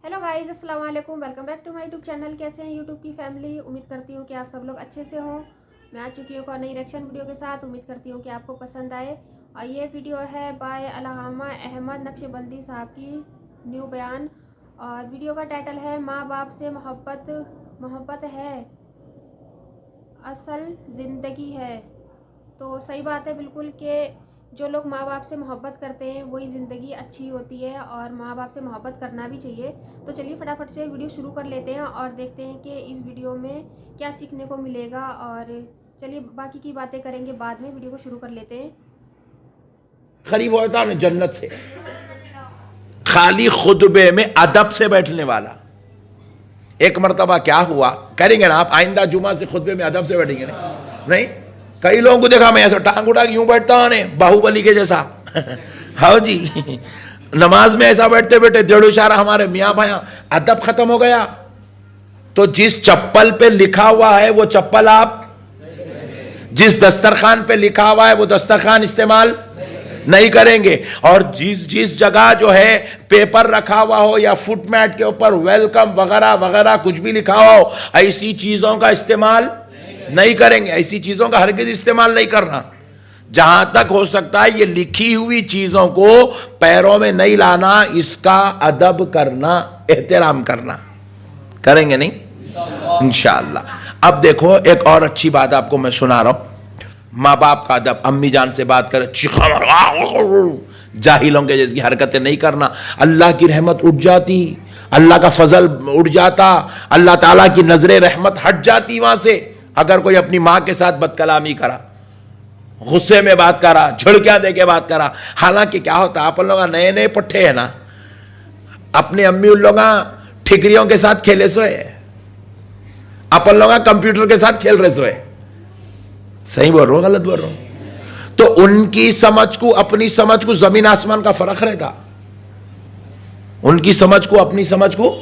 Hello guys, अस्सलाम वालेकुम। Welcome back to my YouTube channel. कैसे हैं यूट्यूब की फैमिली? उम्मीद करती हूँ कि आप सब लोग अच्छे से हों। मैं आ चुकी हूँ नई रिएक्शन वीडियो के साथ। उम्मीद करती हूँ कि आपको पसंद आए। और ये वीडियो है बाय अल्लामा अहमद नक्शबंदी साहब की न्यू बयान। और वीडियो का टाइटल है माँ बाप से मोहब्बत है असल ज़िंदगी है। तो सही बात है बिल्कुल कि जो लोग माँ बाप से मोहब्बत करते हैं वही ज़िंदगी अच्छी होती है और माँ बाप से मोहब्बत करना भी चाहिए। तो चलिए फटाफट से वीडियो शुरू कर लेते हैं और देखते हैं कि इस वीडियो में क्या सीखने को मिलेगा। और चलिए बाकी की बातें करेंगे बाद में। वीडियो को शुरू कर लेते हैं। करीब होता ना जन्नत से, खाली खुतबे में अदब से बैठने वाला। एक मरतबा क्या हुआ, करेंगे ना आप आइंदा जुमा से खुतबे में अदब से बैठेंगे ना? नहीं, कई लोगों को देखा मैं ऐसा टांग उठा के यूं बैठता हूं बाहुबली के जैसा। हाँ जी, नमाज में ऐसा बैठते बैठे डेढ़ इशारा हमारे मियाँ भाया, अदब खत्म हो गया। तो जिस चप्पल पे लिखा हुआ है वो चप्पल आप, जिस दस्तरखान पे लिखा हुआ है वो दस्तरखान इस्तेमाल नहीं करेंगे। और जिस जगह जो है पेपर रखा हुआ हो या फुटमैट के ऊपर वेलकम वगैरह वगैरह कुछ भी लिखा हो, ऐसी चीजों का इस्तेमाल नहीं करेंगे। ऐसी चीजों का हरगिज इस्तेमाल नहीं करना। जहां तक हो सकता है ये लिखी हुई चीजों को पैरों में नहीं लाना, इसका अदब करना, एहतराम करना। करेंगे नहीं इंशाअल्लाह। अब देखो एक और अच्छी बात आपको मैं सुना रहा हूं। माँ बाप का अदब, अम्मी जान से बात करे चिखा जाहिलों के जैसी हरकतें नहीं करना। अल्लाह की रहमत उठ जाती, अल्लाह का फजल उठ जाता, अल्लाह ताला की नजरे रहमत हट जाती वहां से। अगर कोई अपनी माँ के साथ बदकलामी करा, गुस्से में बात करा, झुड़कियां दे के बात करा। हालांकि क्या होता, आप लोग नए नए पट्टे है ना, अपने अम्मी उन लोग ठिकरियों के साथ खेले सोए, अपन लोग कंप्यूटर के साथ खेल रहे सोए। सही बोल रहा हूं गलत बोल रहा हूं? तो उनकी समझ को अपनी समझ को जमीन आसमान का फर्क रहता। उनकी समझ को अपनी समझ को,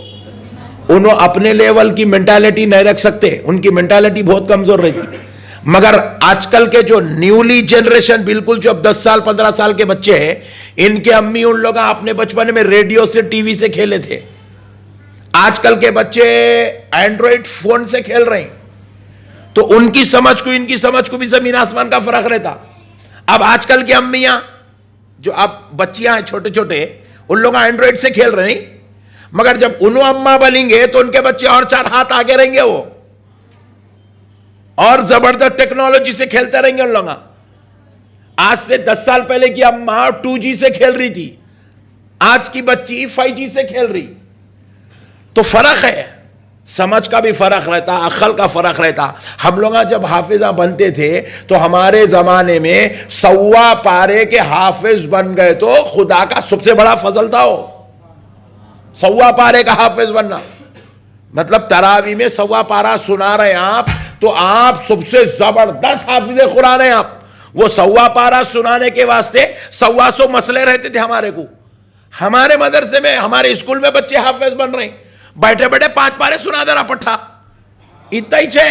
उन्होंने अपने लेवल की मेंटालिटी नहीं रख सकते, उनकी मेंटालिटी बहुत कमजोर रहती। मगर आजकल के जो न्यूली जनरेशन, बिल्कुल जो अब 10 साल 15 साल के बच्चे हैं, इनके अम्मी उन लोग अपने बचपन में रेडियो से टीवी से खेले थे। आजकल के बच्चे एंड्रॉइड फोन से खेल रहे हैं। तो उनकी समझ को इनकी समझ को भी जमीन आसमान का फर्क रहता। अब आजकल की अम्मियां जो अब बच्चियां हैं छोटे छोटे, उन लोग एंड्रॉइड से खेल रहे हैं। मगर जब उन्हों अम्मा बनेंगे तो उनके बच्चे और 4 हाथ आगे रहेंगे, वो और जबरदस्त टेक्नोलॉजी से खेलते रहेंगे उन लोग। आज से 10 साल पहले की अम्मा 2G से खेल रही थी, आज की बच्ची 5G से खेल रही। तो फर्क है, समझ का भी फर्क रहता, अक्ल का फर्क रहता। हम लोग जब हाफिजा बनते थे तो हमारे जमाने में 1.25 पारे के हाफिज बन गए तो खुदा का सबसे बड़ा फजल था। वो 1.25 पारे का हाफिज बनना मतलब तरावी में 1.25 पारा सुना रहे हैं आप, तो आप सबसे जबरदस्त हाफिज कुरान हैं आप। वो 1.25 पारा सुनाने के वास्ते 125 मसले रहते थे हमारे को। हमारे मदरसे में, हमारे स्कूल में बच्चे हाफिज बन रहे हैं, बैठे बैठे 5 पारे सुना दे रहा पट्ठा, इतना ही छे।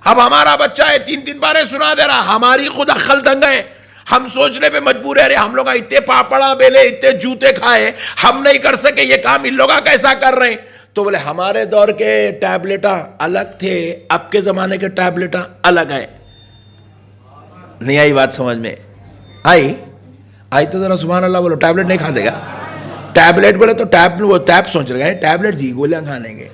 अब हमारा बच्चा है 3-3 पारे सुना दे रहा। हमारी खुद अक्ल दंग है, हम सोचने पे मजबूर है, अरे हम लोग इतने पापड़ा बेले, इतने जूते खाए, हम नहीं कर सके, ये काम इन लोग कैसा कर रहे हैं? तो बोले हमारे दौर के टैबलेटा अलग थे, अब के जमाने के टैबलेटा अलग है। नहीं आई बात समझ में? आई तो जरा सुभान अल्लाह बोलो। टैबलेट नहीं खा देगा? टैबलेट बोले तो वो टैब सोच रहे हैं टैबलेट जी गोलियां खाने के।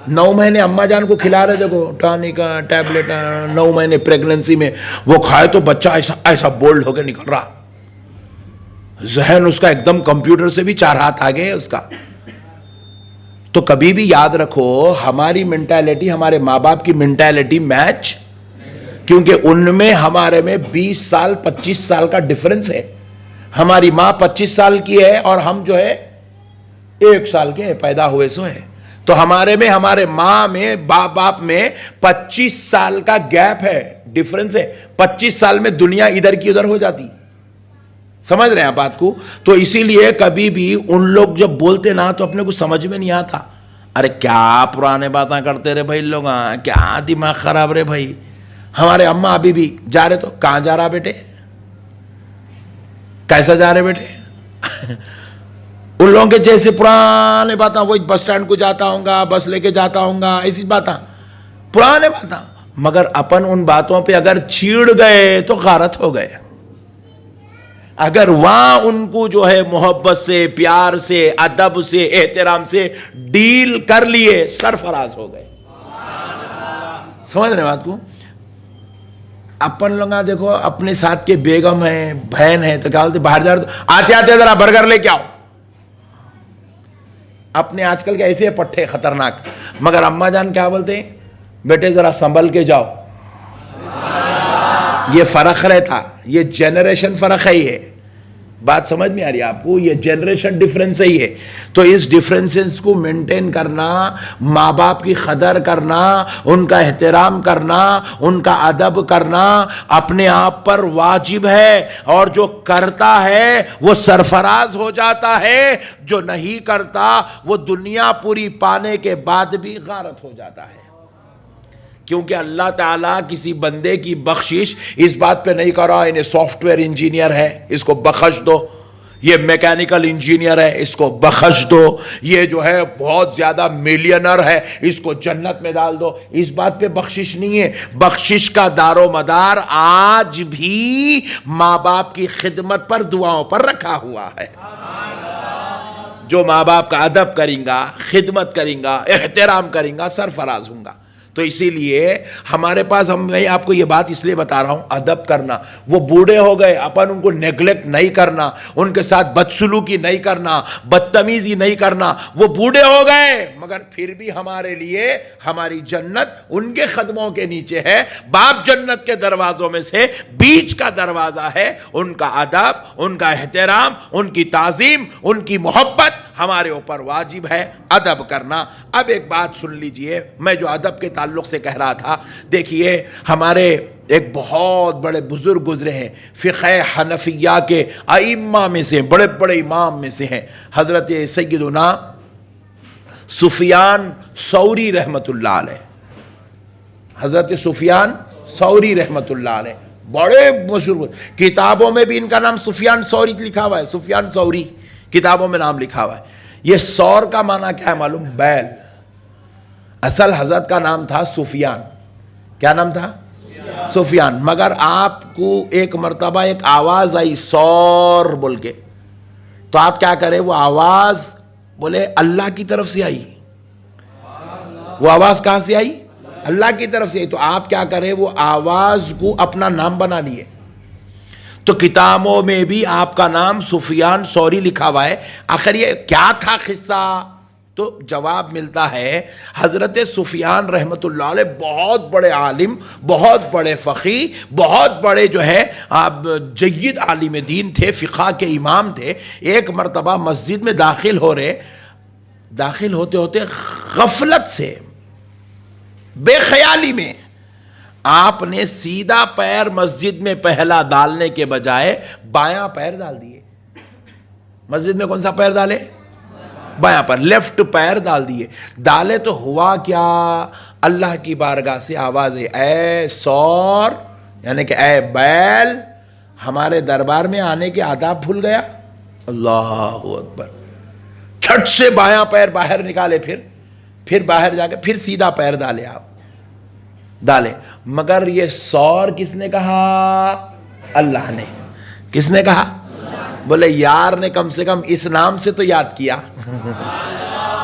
9 महीने अम्मा जान को खिला रहे, देखो टॉनिक का टैबलेट 9 महीने प्रेगनेंसी में वो खाए तो बच्चा ऐसा ऐसा बोल्ड होकर निकल रहा, जहन उसका एकदम कंप्यूटर से भी 4 हाथ आगे है उसका। तो कभी भी याद रखो, हमारी मेंटालिटी हमारे माँ बाप की मेंटालिटी मैच, क्योंकि उनमें हमारे में 20 साल 25 साल का डिफरेंस है। हमारी माँ 25 साल की है और हम जो है 1 साल के पैदा हुए सो है। तो हमारे में, हमारे माँ में, बाप में 25 साल का गैप है, डिफरेंस है। 25 साल में दुनिया इधर की उधर हो जाती। समझ रहे हैं बात को? तो इसीलिए कभी भी उन लोग जब बोलते ना तो अपने को समझ में नहीं आता। अरे क्या पुराने बातें करते रहे भाई लोग, क्या दिमाग खराब रे भाई। हमारे अम्मा अभी भी जा रहे तो कहां जा रहा बेटे, कैसा जा रहे बेटे? ان لوگوں کے جیسے پرانے باتیں, وہی بس اسٹینڈ کو جاتا ہوں گا, بس لے کے جاتا ہوں گا, ایسی باتیں, پرانے باتیں. مگر اپن ان باتوں پہ اگر چیڑ گئے تو غارت ہو گئے. اگر وہاں ان کو جو ہے محبت سے, پیار سے, ادب سے, احترام سے ڈیل کر لیے, سرفراز ہو گئے. سمجھ رہے بات کو؟ اپن لوگ دیکھو اپنے ساتھ کے بیگم ہیں, بہن ہیں, تو کیا بولتے باہر جا رہے آتے آتے ذرا برگر لے کے آؤ. اپنے آج کل کے ایسے پٹھے خطرناک. مگر اماں جان کیا بولتے ہیں, بیٹے ذرا سنبھل کے جاؤ. یہ فرق رہتا, یہ جنریشن فرق ہے. یہ بات سمجھ میں آ رہی ہے آپ کو؟ یہ جنریشن ڈیفرنس ہے یہ. تو اس ڈیفرنسز کو مینٹین کرنا, ماں باپ کی قدر کرنا, ان کا احترام کرنا, ان کا ادب کرنا اپنے آپ پر واجب ہے. اور جو کرتا ہے وہ سرفراز ہو جاتا ہے, جو نہیں کرتا وہ دنیا پوری پانے کے بعد بھی غارت ہو جاتا ہے. کیونکہ اللہ تعالیٰ کسی بندے کی بخشش اس بات پہ نہیں کر رہا انہیں سافٹ ویئر انجینئر ہے اس کو بخش دو, یہ میکینیکل انجینئر ہے اس کو بخش دو, یہ جو ہے بہت زیادہ ملینر ہے اس کو جنت میں ڈال دو. اس بات پہ بخشش نہیں ہے. بخشش کا دار و مدار آج بھی ماں باپ کی خدمت پر, دعاؤں پر رکھا ہوا ہے. جو ماں باپ کا ادب کریں گا, خدمت کریں گا, احترام کریں گا, سرفراز ہوں گا. تو اسی لیے ہمارے پاس, میں آپ کو یہ بات اس لیے بتا رہا ہوں, ادب کرنا. وہ بوڑھے ہو گئے, اپن ان کو نیگلیکٹ نہیں کرنا, ان کے ساتھ بدسلوکی نہیں کرنا, بدتمیزی نہیں کرنا. وہ بوڑھے ہو گئے مگر پھر بھی ہمارے لیے ہماری جنت ان کے قدموں کے نیچے ہے. باپ جنت کے دروازوں میں سے بیچ کا دروازہ ہے. ان کا ادب, ان کا احترام, ان کی تعظیم, ان کی محبت ہمارے اوپر واجب ہے, ادب کرنا. اب ایک بات سن لیجئے, میں جو ادب کے تعلق سے کہہ رہا تھا, دیکھیے ہمارے ایک بہت بڑے بزرگ گزرے ہیں, فقہ حنفیہ کے ائمہ میں سے, بڑے بڑے امام میں سے ہیں, حضرت سیدنا سفیان ثوری رحمت اللہ علیہ. حضرت سفیان ثوری رحمت اللہ علیہ بڑے مشہور, کتابوں میں بھی ان کا نام سفیان ثوری لکھا ہوا ہے. سفیان ثوری کتابوں میں نام لکھا ہوا ہے. یہ ثور کا معنی کیا ہے معلوم؟ بیل. اصل حضرت کا نام تھا سفیان. کیا نام تھا؟ سفیان. مگر آپ کو ایک مرتبہ ایک آواز آئی ثور بول کے, تو آپ کیا کرے, وہ آواز بولے اللہ کی طرف سے آئی. وہ آواز کہاں سے آئی؟ اللہ کی طرف سے آئی. تو آپ کیا کرے, وہ آواز کو اپنا نام بنا لیے. تو کتابوں میں بھی آپ کا نام سفیان ثوری لکھا ہوا ہے. آخر یہ کیا تھا قصہ؟ تو جواب ملتا ہے, حضرت سفیان رحمت اللہ علیہ بہت بڑے عالم, بہت بڑے فقیہ, بہت بڑے جو ہے جید عالم دین تھے, فقہ کے امام تھے. ایک مرتبہ مسجد میں داخل ہو رہے, داخل ہوتے ہوتے غفلت سے, بے خیالی میں آپ نے سیدھا پیر مسجد میں پہلا ڈالنے کے بجائے بایاں پیر ڈال دیے. مسجد میں کون سا پیر ڈالے؟ بایاں پر, لیفٹ پیر ڈال دیے. ڈالے تو ہوا کیا, اللہ کی بارگاہ سے آواز ہے, اے ثور, یعنی کہ اے بیل, ہمارے دربار میں آنے کے آداب بھول گیا. اللہ اکبر. چھٹ سے بایاں پیر باہر نکالے, پھر باہر جا کے پھر سیدھا پیر ڈالے. آپ ڈالے, مگر یہ ثور کس نے کہا؟ اللہ نے. کس نے کہا؟ بولے یار نے کم سے کم اس نام سے تو یاد کیا.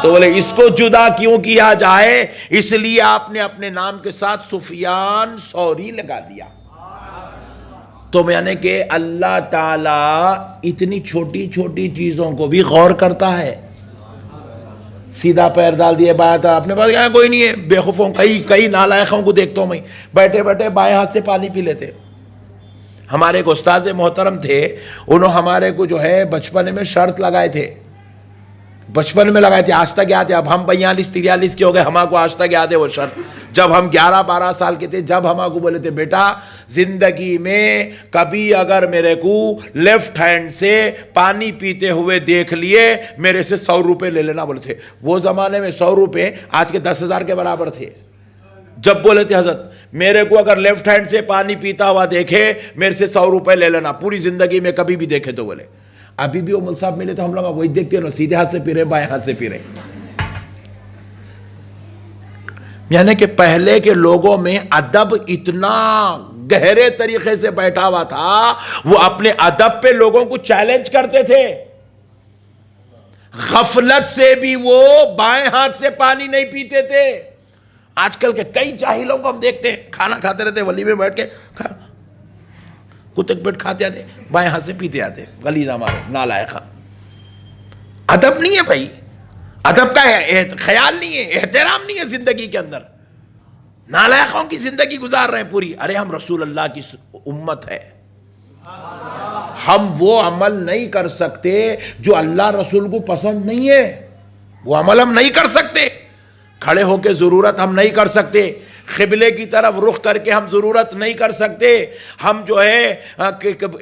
تو بولے اس کو جدا کیوں کیا جائے, اس لیے آپ نے اپنے نام کے ساتھ سفیان ثوری لگا دیا. تو یعنی کہ اللہ تعالیٰ اتنی چھوٹی چھوٹی چیزوں کو بھی غور کرتا ہے. سیدھا پیر ڈال دیے بایاں طرف, اپنے پاس یہاں کوئی نہیں ہے, بےخوفوں کئی نالائقوں کو دیکھتا ہوں میں, بیٹھے بیٹھے بائیں ہاتھ سے پانی پی لیتے. ہمارے ایک استاذ محترم تھے, انہوں ہمارے کو جو ہے بچپن میں شرط لگائے تھے, بچپن میں لگائے تھے, آج تک یاد ہے. اب ہم 42-43 کے ہو گئے, ہمارے کو آج تک یاد ہے وہ شرط. جب ہم 11-12 سال کے تھے, جب ہمارے کو بولے تھے بیٹا زندگی میں کبھی اگر میرے کو لیفٹ ہینڈ سے پانی پیتے ہوئے دیکھ لیے, میرے سے 100 روپے لے لینا بولے تھے. وہ زمانے میں 100 روپے آج کے 10,000 کے برابر تھے. جب بولے تھے حضرت میرے کو اگر لیفٹ ہینڈ سے پانی پیتا ہوا دیکھے, میرے سے 100 روپے لے لینا, پوری زندگی میں کبھی بھی دیکھے تو. بولے अभी भी वो मुल साहब मिले तो हम लोग वही देखते हैं ना, सीधे हाथ से पी रहे बाएं हाथ से पी रहे। यानी कि पहले के लोगों में अदब इतना गहरे तरीके से बैठा हुआ था, वो अपने अदब पे लोगों को चैलेंज करते थे। गफलत से भी वो बाएं हाथ से पानी नहीं पीते थे। आजकल के कई जाहिलों को हम देखते हैं, खाना खाते रहते वली में बैठ के कुत्ते पेट खाते आते, बाएं हाथ से पीते आते, गलीजा मारो, नालायका। अदब नहीं है भाई, अदब का ख्याल नहीं है, एहतराम नहीं है जिंदगी के अंदर। नालायकों की जिंदगी गुजार रहे हैं पूरी। अरे हम रसूल अल्लाह की उम्मत है, हम वो अमल नहीं कर सकते जो अल्लाह रसूल को पसंद नहीं है, वो अमल हम नहीं कर सकते। खड़े होके जरूरत हम नहीं कर सकते, क़िबले की तरफ रुख करके हम ज़रूरत नहीं कर सकते, हम जो है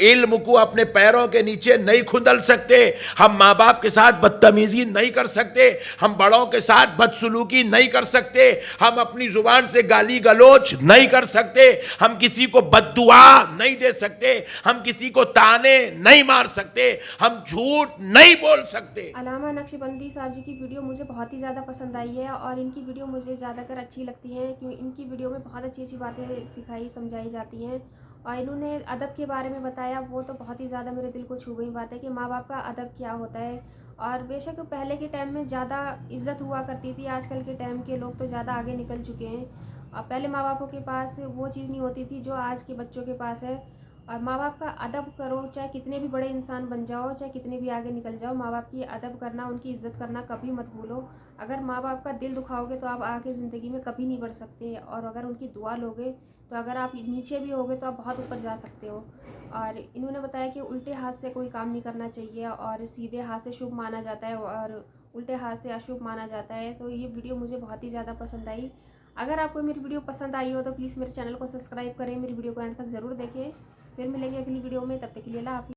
इल्म को अपने पैरों के नीचे नहीं खुंदल सकते, हम माँ बाप के साथ बदतमीज़ी नहीं कर सकते, हम बड़ों के साथ बदसलूकी नहीं कर सकते, हम अपनी ज़ुबान से गाली गलोच नहीं कर सकते, हम किसी को बद्दुआ नहीं दे सकते, हम किसी को ताने नहीं मार सकते, हम झूठ नहीं बोल सकते। अल्लामा नक्शबंदी साहब जी की वीडियो मुझे बहुत ही ज़्यादा पसंद आई है और इनकी वीडियो मुझे ज़्यादातर अच्छी लगती है, क्यों इनकी वीडियो में बहुत अच्छी अच्छी बातें सिखाई समझाई जाती हैं। और इन्होंने अदब के बारे में बताया, वो तो बहुत ही ज़्यादा मेरे दिल को छू गई बात है कि माँ बाप का अदब क्या होता है। और बेशक पहले के टाइम में ज़्यादा इज्जत हुआ करती थी, आजकल के टाइम के लोग तो ज़्यादा आगे निकल चुके हैं। और पहले माँ बापों के पास वो चीज़ नहीं होती थी जो आज के बच्चों के पास है। और माँ बाप का अदब करो, चाहे कितने भी बड़े इंसान बन जाओ, चाहे कितने भी आगे निकल जाओ, माँ बाप की अदब करना, उनकी इज्जत करना कभी मत भूलो। अगर माँ बाप का दिल दुखाओगे तो आप आगे ज़िंदगी में कभी नहीं बढ़ सकते, और अगर उनकी दुआ लोगे तो अगर आप नीचे भी होगे तो आप बहुत ऊपर जा सकते हो। और इन्होंने बताया कि उल्टे हाथ से कोई काम नहीं करना चाहिए और सीधे हाथ से शुभ माना जाता है और उल्टे हाथ से अशुभ माना जाता है। तो ये वीडियो मुझे बहुत ही ज़्यादा पसंद आई। अगर आपको मेरी वीडियो पसंद आई हो तो प्लीज़ मेरे चैनल को सब्सक्राइब करें, मेरी वीडियो को एंड तक ज़रूर देखें। फिर मिलेंगे अगली वीडियो में, तब तक के लिए अल्लाह हाफ़िज़।